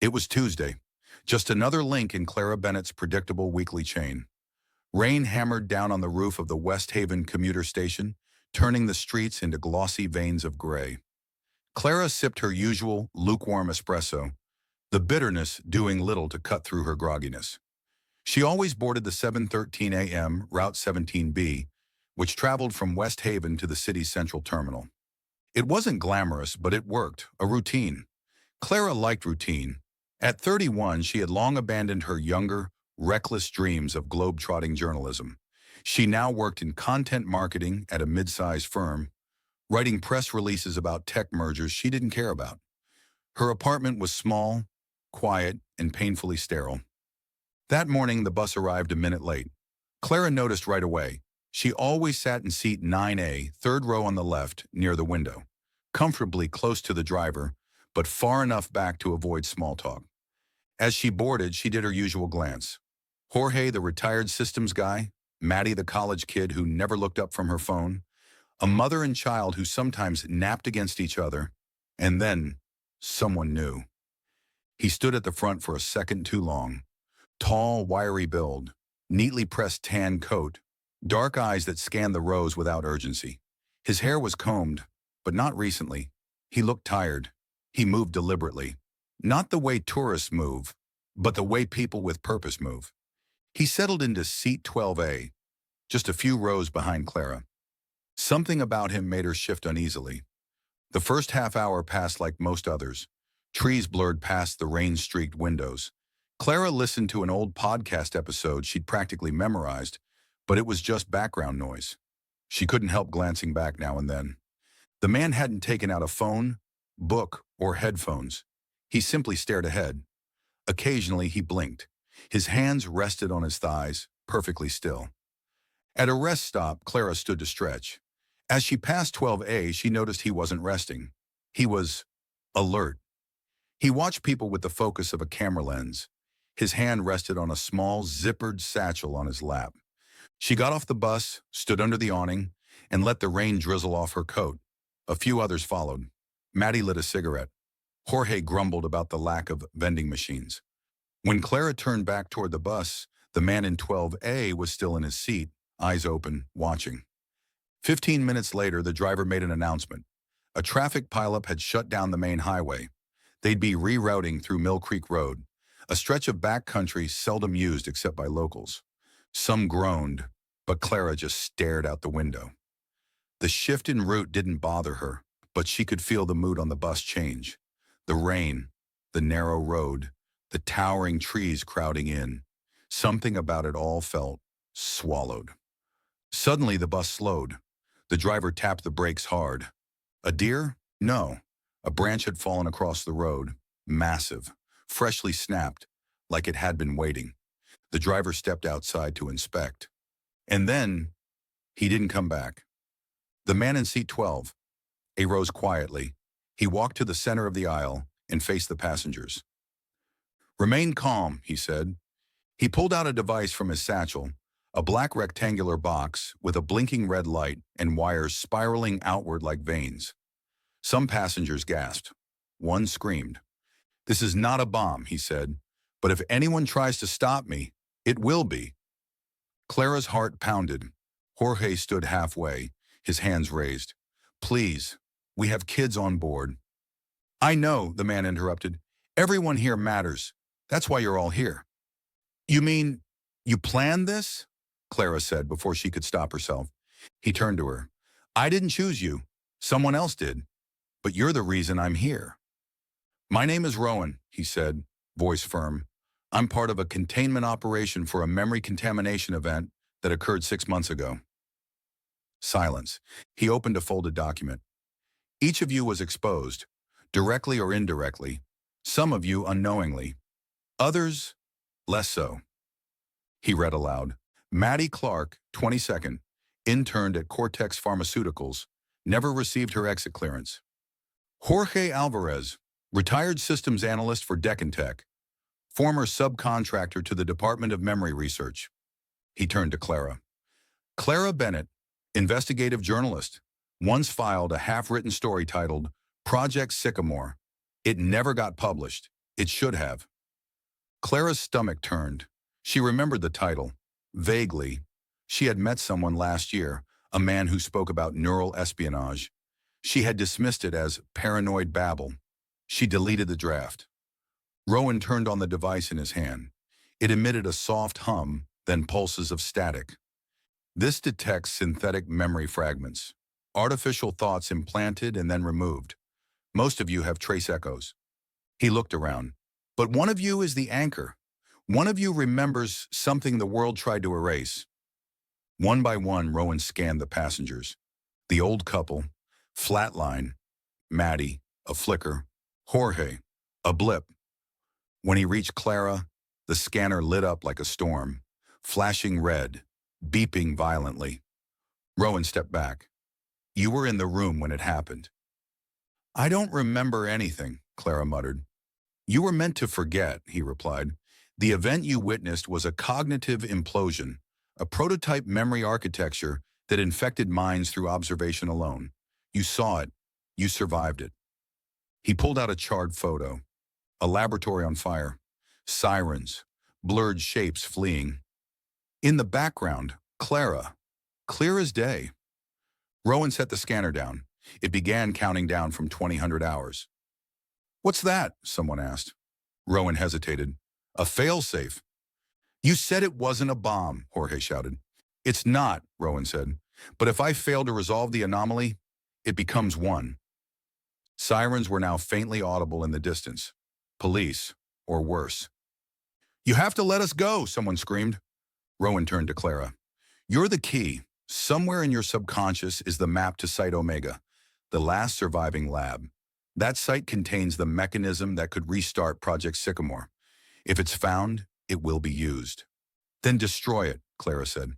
It was Tuesday, just another link in Clara Bennett's predictable weekly chain. Rain hammered down on the roof of the West Haven commuter station, turning the streets into glossy veins of gray. Clara sipped her usual lukewarm espresso, the bitterness doing little to cut through her grogginess. She always boarded the 7:13 a.m. Route 17B, which traveled from West Haven to the city's central terminal. It wasn't glamorous, but it worked, a routine. Clara liked routine. At 31, she had long abandoned her younger, reckless dreams of globe-trotting journalism. She now worked in content marketing at a mid-sized firm, writing press releases about tech mergers she didn't care about. Her apartment was small, quiet, and painfully sterile. That morning, the bus arrived a minute late. Clara noticed right away. She always sat in seat 9A, third row on the left, near the window, comfortably close to the driver, but far enough back to avoid small talk. As she boarded, she did her usual glance. Jorge, the retired systems guy, Maddie, the college kid who never looked up from her phone, a mother and child who sometimes napped against each other, and then someone new. He stood at the front for a second too long. Tall, wiry build, neatly pressed tan coat, dark eyes that scanned the rows without urgency. His hair was combed, but not recently. He looked tired. He moved deliberately. Not the way tourists move, but the way people with purpose move. He settled into seat 12A, just a few rows behind Clara. Something about him made her shift uneasily. The first half hour passed like most others. Trees blurred past the rain-streaked windows. Clara listened to an old podcast episode she'd practically memorized, but it was just background noise. She couldn't help glancing back now and then. The man hadn't taken out a phone, book, or headphones. He simply stared ahead. Occasionally, he blinked. His hands rested on his thighs, perfectly still. At a rest stop, Clara stood to stretch. As she passed 12A, she noticed he wasn't resting. He was alert. He watched people with the focus of a camera lens. His hand rested on a small, zippered satchel on his lap. She got off the bus, stood under the awning, and let the rain drizzle off her coat. A few others followed. Maddie lit a cigarette. Jorge grumbled about the lack of vending machines. When Clara turned back toward the bus, the man in 12A was still in his seat, eyes open, watching. 15 minutes later, the driver made an announcement. A traffic pileup had shut down the main highway. They'd be rerouting through Mill Creek Road, a stretch of backcountry seldom used except by locals. Some groaned, but Clara just stared out the window. The shift in route didn't bother her, but she could feel the mood on the bus change. The rain, the narrow road, the towering trees crowding in. Something about it all felt swallowed. Suddenly, the bus slowed. The driver tapped the brakes hard. A deer? No. A branch had fallen across the road, massive, freshly snapped, like it had been waiting. The driver stepped outside to inspect. And then, he didn't come back. The man in seat 12, he rose quietly. He walked to the center of the aisle and faced the passengers. "Remain calm," he said. He pulled out a device from his satchel, a black rectangular box with a blinking red light and wires spiraling outward like veins. Some passengers gasped. One screamed. "This is not a bomb," he said, "but if anyone tries to stop me, it will be." Clara's heart pounded. Jorge stood halfway, his hands raised. "Please, we have kids on board." "I know," the man interrupted. "Everyone here matters. That's why you're all here." "You mean, you planned this?" Clara said before she could stop herself. He turned to her. "I didn't choose you. Someone else did. But you're the reason I'm here." "My name is Rowan," he said, voice firm. "I'm part of a containment operation for a memory contamination event that occurred 6 months ago." Silence. He opened a folded document. "Each of you was exposed, directly or indirectly. Some of you unknowingly. Others, less so." He read aloud. "Maddie Clark, 22nd, interned at Cortex Pharmaceuticals, never received her exit clearance. Jorge Alvarez, retired systems analyst for Decantech, former subcontractor to the Department of Memory Research." He turned to Clara. "Clara Bennett, investigative journalist, once filed a half-written story titled Project Sycamore. It never got published. It should have. Clara's stomach turned. She remembered the title. Vaguely. She had met someone last year, a man who spoke about neural espionage. She had dismissed it as paranoid babble. She deleted the draft. Rowan turned on the device in his hand. It emitted a soft hum, then pulses of static. This detects synthetic memory fragments. Artificial thoughts implanted and then removed. Most of you have trace echoes. He looked around. But one of you is the anchor. One of you remembers something the world tried to erase. One by one, Rowan scanned the passengers. The old couple, flatline, Maddie, a flicker, Jorge, a blip. When he reached Clara, the scanner lit up like a storm, flashing red, beeping violently. Rowan stepped back. You were in the room when it happened. I don't remember anything, Clara muttered. You were meant to forget, he replied. The event you witnessed was a cognitive implosion, a prototype memory architecture that infected minds through observation alone. You saw it. You survived it. He pulled out a charred photo. A laboratory on fire. Sirens. Blurred shapes fleeing. In the background, Clara. Clear as day. Rowan set the scanner down. It began counting down from 2000 hours. What's that? Someone asked. Rowan hesitated. A failsafe. You said it wasn't a bomb, Jorge shouted. It's not, Rowan said. But if I fail to resolve the anomaly, it becomes one. Sirens were now faintly audible in the distance. Police, or worse. You have to let us go, someone screamed. Rowan turned to Clara. You're the key. Somewhere in your subconscious is the map to Site Omega, the last surviving lab. That site contains the mechanism that could restart Project Sycamore. If it's found, it will be used. Then destroy it, Clara said.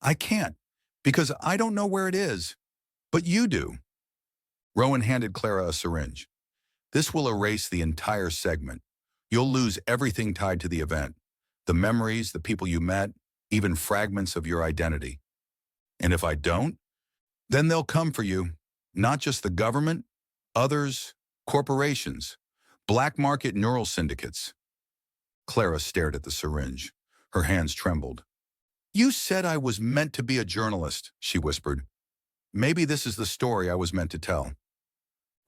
I can't, because I don't know where it is. But you do. Rowan handed Clara a syringe. This will erase the entire segment. You'll lose everything tied to the event. The memories, the people you met, even fragments of your identity. And if I don't, then they'll come for you. Not just the government, others, corporations, black market neural syndicates. Clara stared at the syringe. Her hands trembled. You said I was meant to be a journalist, she whispered. Maybe this is the story I was meant to tell.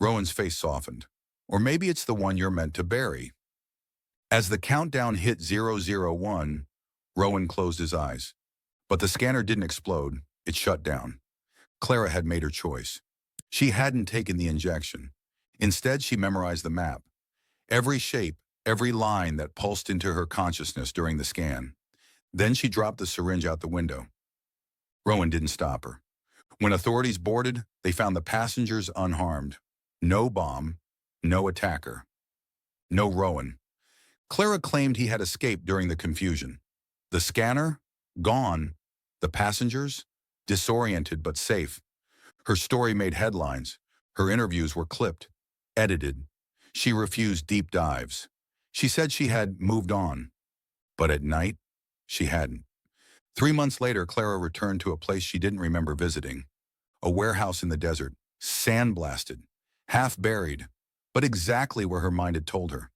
Rowan's face softened. Or maybe it's the one you're meant to bury. As the countdown hit 001, Rowan closed his eyes. But the scanner didn't explode. It shut down. Clara had made her choice. She hadn't taken the injection. Instead, she memorized the map. Every shape, every line that pulsed into her consciousness during the scan. Then she dropped the syringe out the window. Rowan didn't stop her. When authorities boarded, they found the passengers unharmed. No bomb, no attacker, no Rowan. Clara claimed he had escaped during the confusion. The scanner? Gone. The passengers? Disoriented but safe. Her story made headlines. Her interviews were clipped, edited. She refused deep dives. She said she had moved on. But at night, she hadn't. 3 months later, Clara returned to a place she didn't remember visiting. A warehouse in the desert, sandblasted, half buried, but exactly where her mind had told her.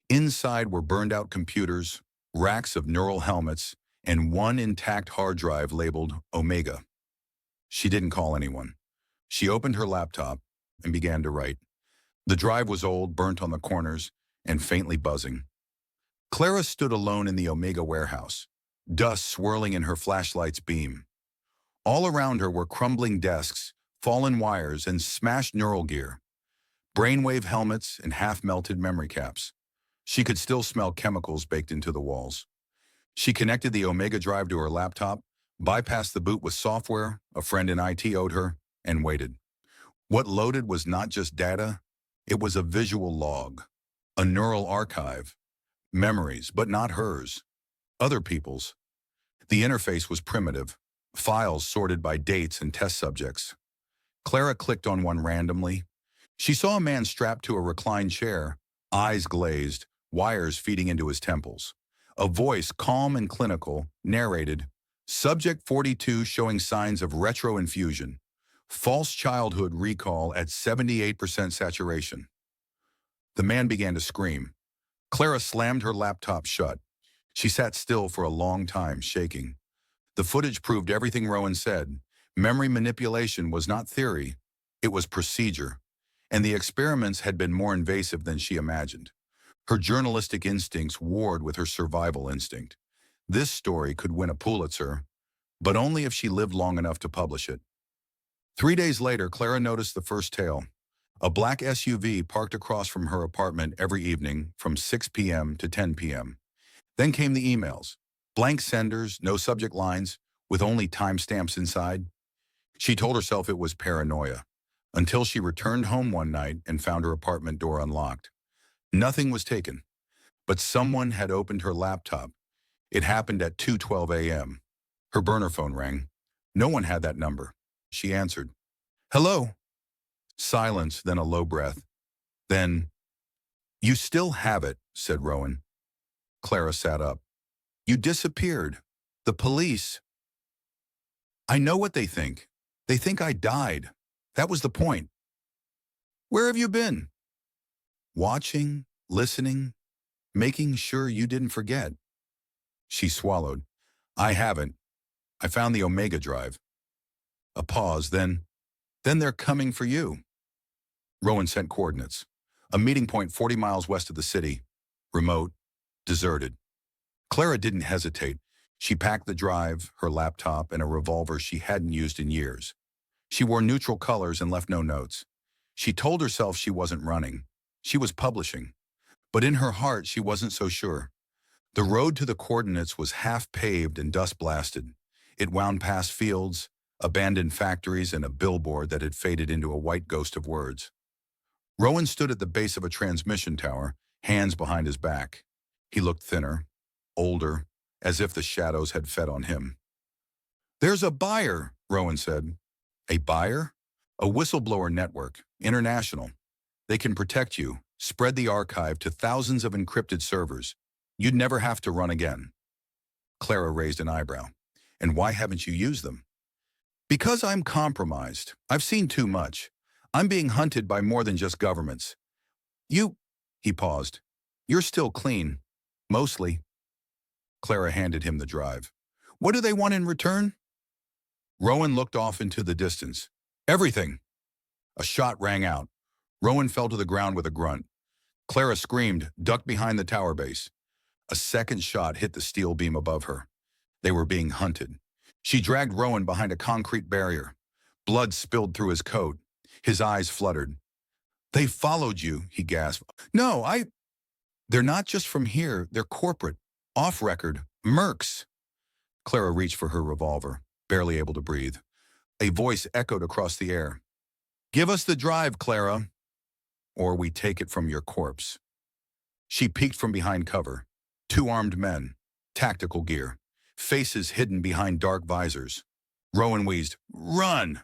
Inside were burned-out computers, racks of neural helmets, and one intact hard drive labeled Omega. She didn't call anyone. She opened her laptop and began to write. The drive was old, burnt on the corners, and faintly buzzing. Clara stood alone in the Omega warehouse, dust swirling in her flashlight's beam. All around her were crumbling desks, fallen wires, and smashed neural gear. Brainwave helmets and half-melted memory caps. She could still smell chemicals baked into the walls. She connected the Omega drive to her laptop, bypassed the boot with software a friend in IT owed her, and waited. What loaded was not just data, it was a visual log, a neural archive, memories, but not hers, other people's. The interface was primitive, files sorted by dates and test subjects. Clara clicked on one randomly. She saw a man strapped to a reclined chair, eyes glazed, wires feeding into his temples. A voice, calm and clinical, narrated, Subject 42 showing signs of retroinfusion. False childhood recall at 78% saturation. The man began to scream. Clara slammed her laptop shut. She sat still for a long time, shaking. The footage proved everything Rowan said. Memory manipulation was not theory, it was procedure. And the experiments had been more invasive than she imagined. Her journalistic instincts warred with her survival instinct. This story could win a Pulitzer, but only if she lived long enough to publish it. 3 days later, Clara noticed the first tale. A black SUV parked across from her apartment every evening from 6 p.m. to 10 p.m. Then came the emails. Blank senders, no subject lines, with only timestamps inside. She told herself it was paranoia, until she returned home one night and found her apartment door unlocked. Nothing was taken, but someone had opened her laptop. It happened at 2:12 a.m. Her burner phone rang. No one had that number. She answered. "Hello." Silence, then a low breath. Then, "You still have it," said Rowan. Clara sat up. "You disappeared. The police." "I know what they think. They think I died. That was the point." "Where have you been?" "Watching, listening, making sure you didn't forget." She swallowed. "I haven't. I found the Omega Drive." A pause, then they're coming for you." Rowan sent coordinates. A meeting point 40 miles west of the city. Remote, deserted. Clara didn't hesitate. She packed the drive, her laptop, and a revolver she hadn't used in years. She wore neutral colors and left no notes. She told herself she wasn't running. She was publishing. But in her heart, she wasn't so sure. The road to the coordinates was half-paved and dust-blasted. It wound past fields, abandoned factories, and a billboard that had faded into a white ghost of words. Rowan stood at the base of a transmission tower, hands behind his back. He looked thinner, older, as if the shadows had fed on him. "There's a buyer," Rowan said. "A buyer?" "A whistleblower network, international. They can protect you, spread the archive to thousands of encrypted servers. You'd never have to run again." Clara raised an eyebrow. "And why haven't you used them?" "Because I'm compromised. I've seen too much. I'm being hunted by more than just governments. You," he paused, "you're still clean. Mostly." Clara handed him the drive. "What do they want in return?" Rowan looked off into the distance. "Everything." A shot rang out. Rowan fell to the ground with a grunt. Clara screamed, ducked behind the tower base. A second shot hit the steel beam above her. They were being hunted. She dragged Rowan behind a concrete barrier. Blood spilled through his coat. His eyes fluttered. "They followed you," he gasped. "No, They're not just from here. They're corporate. Off-record. Mercs." Clara reached for her revolver, barely able to breathe. A voice echoed across the air. "Give us the drive, Clara, or we take it from your corpse." She peeked from behind cover. Two armed men, tactical gear, faces hidden behind dark visors. Rowan wheezed, "Run!"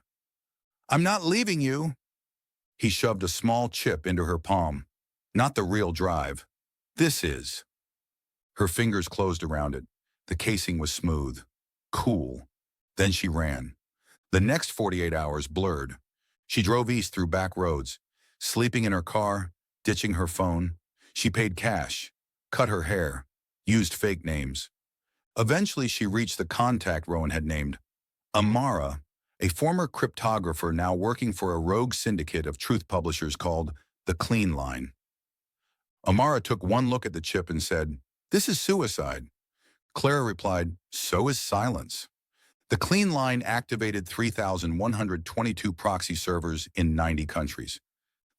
"I'm not leaving you." He shoved a small chip into her palm. "Not the real drive. This is." Her fingers closed around it. The casing was smooth, cool. Then she ran. The next 48 hours blurred. She drove east through back roads, sleeping in her car, ditching her phone. She paid cash, cut her hair, used fake names. Eventually, she reached the contact Rowan had named, Amara, a former cryptographer now working for a rogue syndicate of truth publishers called the Clean Line. Amara took one look at the chip and said, "This is suicide." Clara replied, "So is silence." The Clean Line activated 3,122 proxy servers in 90 countries.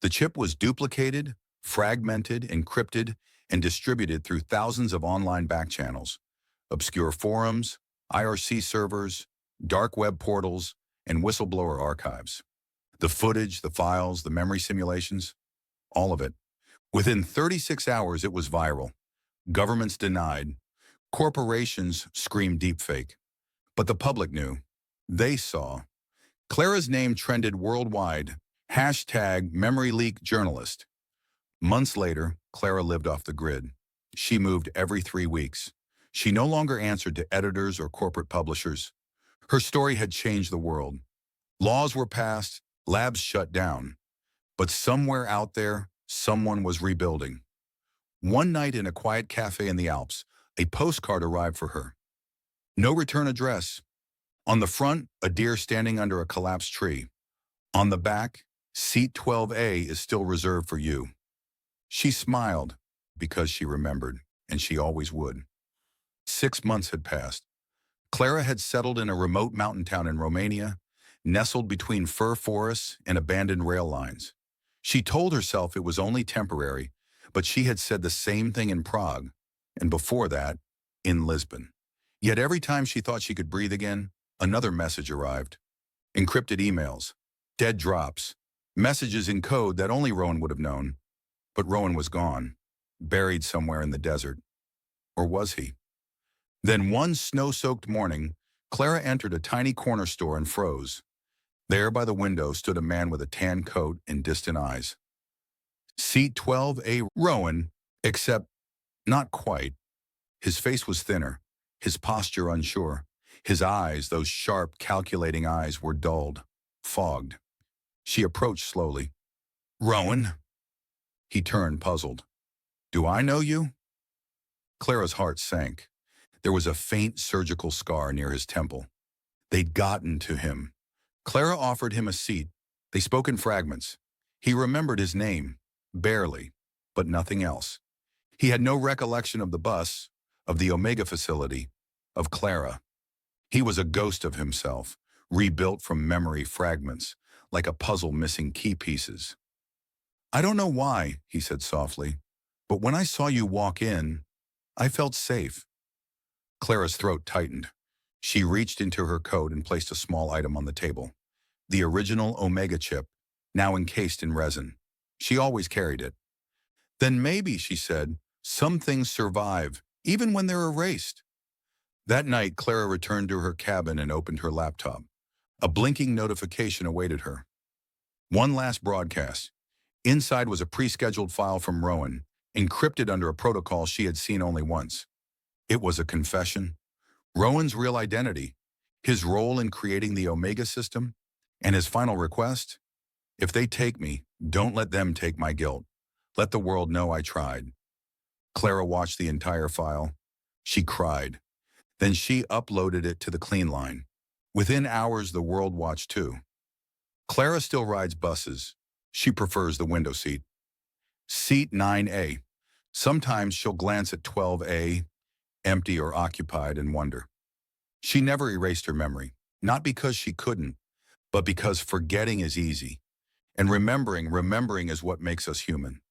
The chip was duplicated, fragmented, encrypted, and distributed through thousands of online backchannels, obscure forums, IRC servers, dark web portals, and whistleblower archives. The footage, the files, the memory simulations, all of it. Within 36 hours, it was viral. Governments denied. Corporations screamed deepfake. But the public knew. They saw. Clara's name trended worldwide. #MemoryLeakJournalist. Months later, Clara lived off the grid. She moved every 3 weeks. She no longer answered to editors or corporate publishers. Her story had changed the world. Laws were passed, labs shut down. But somewhere out there, someone was rebuilding. One night in a quiet cafe in the Alps, a postcard arrived for her. No return address. On the front, a deer standing under a collapsed tree. On the back, seat 12A is still reserved for you. She smiled because she remembered, and she always would. 6 months had passed. Clara had settled in a remote mountain town in Romania, nestled between fir forests and abandoned rail lines. She told herself it was only temporary, but she had said the same thing in Prague, and before that, in Lisbon. Yet every time she thought she could breathe again, another message arrived. Encrypted emails, dead drops, messages in code that only Rowan would have known. But Rowan was gone, buried somewhere in the desert. Or was he? Then one snow-soaked morning, Clara entered a tiny corner store and froze. There by the window stood a man with a tan coat and distant eyes. Seat 12A, Rowan, except not quite. His face was thinner, his posture unsure. His eyes, those sharp, calculating eyes, were dulled, fogged. She approached slowly. Rowan? He turned, puzzled. Do I know you? Clara's heart sank. There was a faint surgical scar near his temple. They'd gotten to him. Clara offered him a seat. They spoke in fragments. He remembered his name, barely, but nothing else. He had no recollection of the bus, of the Omega facility, of Clara. He was a ghost of himself, rebuilt from memory fragments, like a puzzle missing key pieces. I don't know why, he said softly, but when I saw you walk in, I felt safe. Clara's throat tightened. She reached into her coat and placed a small item on the table. The original Omega chip, now encased in resin. She always carried it. Then maybe, she said, some things survive, even when they're erased. That night, Clara returned to her cabin and opened her laptop. A blinking notification awaited her. One last broadcast. Inside was a pre-scheduled file from Rowan, encrypted under a protocol she had seen only once. It was a confession. Rowan's real identity, his role in creating the Omega system, and his final request: if they take me, don't let them take my guilt. Let the world know I tried. Clara watched the entire file. She cried. Then she uploaded it to the clean line. Within hours, the world watched too. Clara still rides buses. She prefers the window seat. Seat 9A. Sometimes she'll glance at 12A, empty or occupied, and wonder. She never erased her memory, not because she couldn't, but because forgetting is easy. And remembering is what makes us human.